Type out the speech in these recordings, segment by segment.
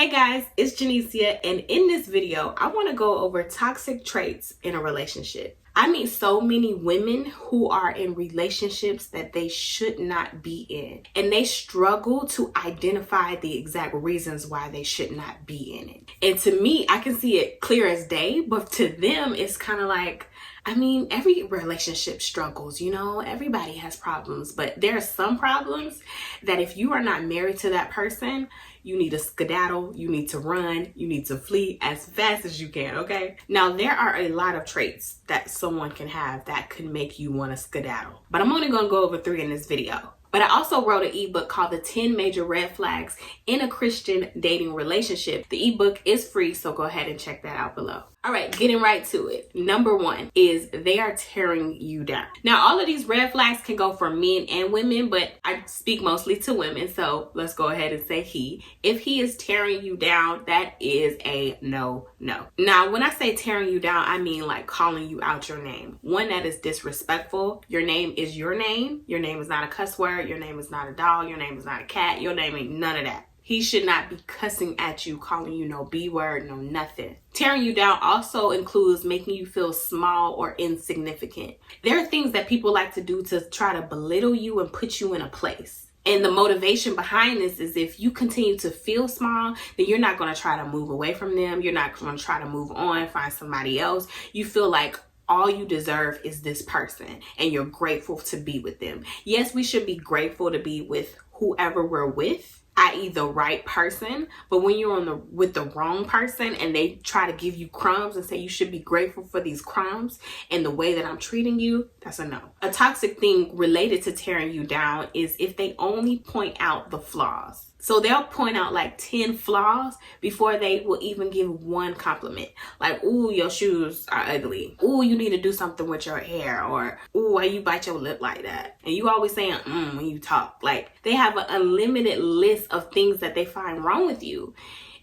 Hey guys, it's Janicia, and in this video, I want to go over toxic traits in a relationship. I meet so many women who are in relationships that they should not be in, and they struggle to identify the exact reasons why they should not be in it. And to me, I can see it clear as day, but to them, it's kind of like, every relationship struggles, everybody has problems, but there are some problems that if you are not married to that person, you need to skedaddle, you need to run, you need to flee as fast as you can, okay? Now, there are a lot of traits that someone can have that could make you want to skedaddle, but I'm only gonna go over 3 in this video. But I also wrote an ebook called The 10 Major Red Flags in a Christian Dating Relationship. The ebook is free, so go ahead and check that out below. All right, getting right to it. Number 1 is they are tearing you down. Now, all of these red flags can go for men and women, but I speak mostly to women, so let's go ahead and say he. If he is tearing you down, that is a no. Now, when I say tearing you down, I mean like calling you out your name. One that is disrespectful. Your name is your name. Your name is not a cuss word. Your name is not a dog. Your name is not a cat. Your name ain't none of that. He should not be cussing at you, calling you no B word, no nothing. Tearing you down also includes making you feel small or insignificant. There are things that people like to do to try to belittle you and put you in a place. And the motivation behind this is if you continue to feel small, then you're not going to try to move away from them. You're not going to try to move on, find somebody else. You feel like all you deserve is this person and you're grateful to be with them. Yes, we should be grateful to be with whoever we're with, i.e. the right person, but when you're with the wrong person and they try to give you crumbs and say you should be grateful for these crumbs and the way that I'm treating you, that's a no. A toxic thing related to tearing you down is if they only point out the flaws. So they'll point out like 10 flaws before they will even give one compliment. Like, ooh, your shoes are ugly. Ooh, you need to do something with your hair. Or, ooh, why you bite your lip like that? And you always saying, when you talk. Like, they have an unlimited list of things that they find wrong with you.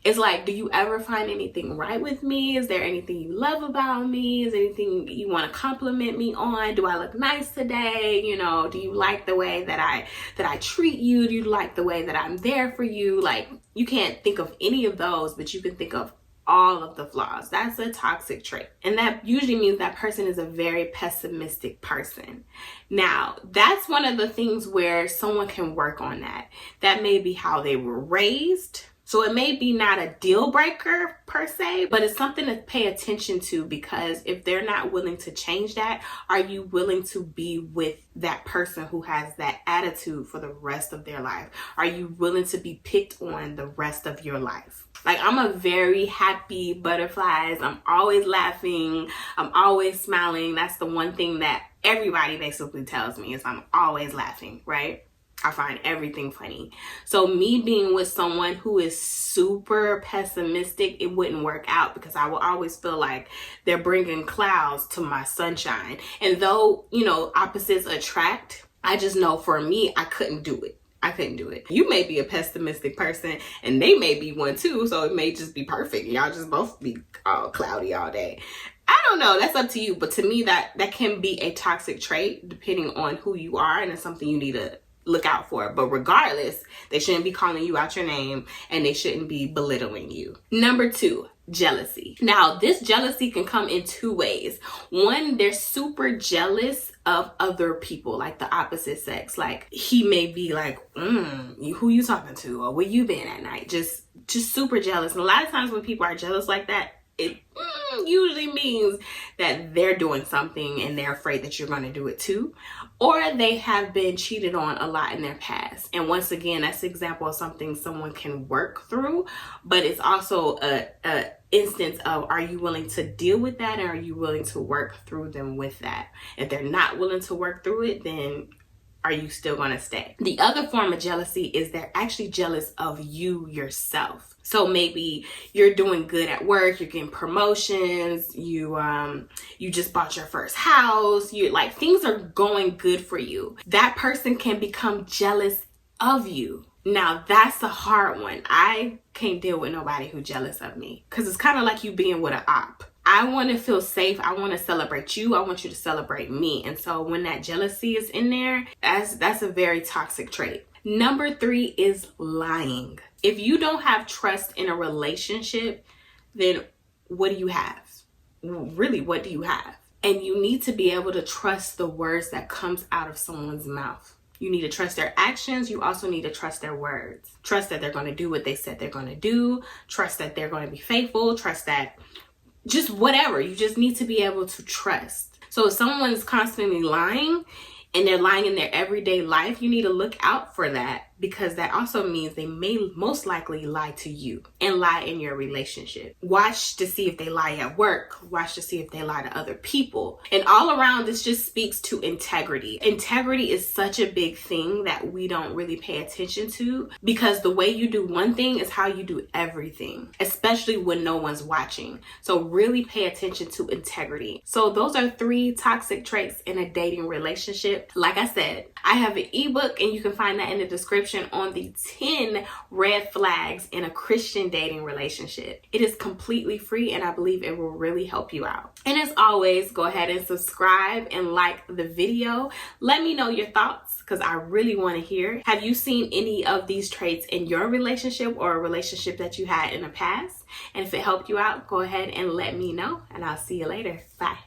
It's like, do you ever find anything right with me? Is there anything you love about me? Is there anything you want to compliment me on? Do I look nice today? Do you like the way that I treat you? Do you like the way that I'm there for you? Like, you can't think of any of those, but you can think of all of the flaws. That's a toxic trait. And that usually means that person is a very pessimistic person. Now, that's one of the things where someone can work on that. That may be how they were raised. So it may be not a deal breaker per se, but it's something to pay attention to, because if they're not willing to change that, are you willing to be with that person who has that attitude for the rest of their life? Are you willing to be picked on the rest of your life? Like, I'm a very happy butterflies. I'm always laughing. I'm always smiling. That's the one thing that everybody basically tells me is I'm always laughing, right? I find everything funny. So me being with someone who is super pessimistic, it wouldn't work out, because I will always feel like they're bringing clouds to my sunshine. And though, opposites attract, I just know for me, I couldn't do it. You may be a pessimistic person and they may be one too. So it may just be perfect. Y'all just both be all cloudy all day. I don't know. That's up to you. But to me, that can be a toxic trait depending on who you are. And it's something you need to look out for. But regardless, they shouldn't be calling you out your name and they shouldn't be belittling you. Number 2, jealousy. Now, this jealousy can come in 2 ways. One, they're super jealous of other people, like the opposite sex. Like, he may be like, who you talking to? Or where you been at night? Just super jealous. And a lot of times when people are jealous like that, it usually means that they're doing something and they're afraid that you're going to do it too, or they have been cheated on a lot in their past. And once again, that's an example of something someone can work through, but it's also a instance of, are you willing to deal with that, or are you willing to work through them with that? If they're not willing to work through it, then are you still going to stay? The other form of jealousy is they're actually jealous of you yourself. So maybe you're doing good at work, you're getting promotions, you just bought your first house, you like things are going good for you. That person can become jealous of you. Now that's a hard one. I can't deal with nobody who's jealous of me, because it's kind of like you being with an op. I want to feel safe. I want to celebrate you. I want you to celebrate me. And so when that jealousy is in there, that's a very toxic trait. Number 3 is lying. If you don't have trust in a relationship, then what do you have? Really, what do you have? And you need to be able to trust the words that comes out of someone's mouth. You need to trust their actions. You also need to trust their words. Trust that they're going to do what they said they're going to do. Trust that they're going to be faithful. Trust that just whatever. You just need to be able to trust. So if someone's constantly lying and they're lying in their everyday life, you need to look out for that, because that also means they may most likely lie to you and lie in your relationship. Watch to see if they lie at work. Watch to see if they lie to other people. And all around, this just speaks to integrity. Integrity is such a big thing that we don't really pay attention to, because the way you do one thing is how you do everything, especially when no one's watching. So really pay attention to integrity. So those are 3 toxic traits in a dating relationship. Like I said, I have an ebook, and you can find that in the description, on the 10 red flags in a Christian dating relationship. It is completely free, and I believe it will really help you out. And as always, go ahead and subscribe and like the video. Let me know your thoughts, because I really want to hear. Have you seen any of these traits in your relationship or a relationship that you had in the past? And if it helped you out, go ahead and let me know, and I'll see you later. Bye.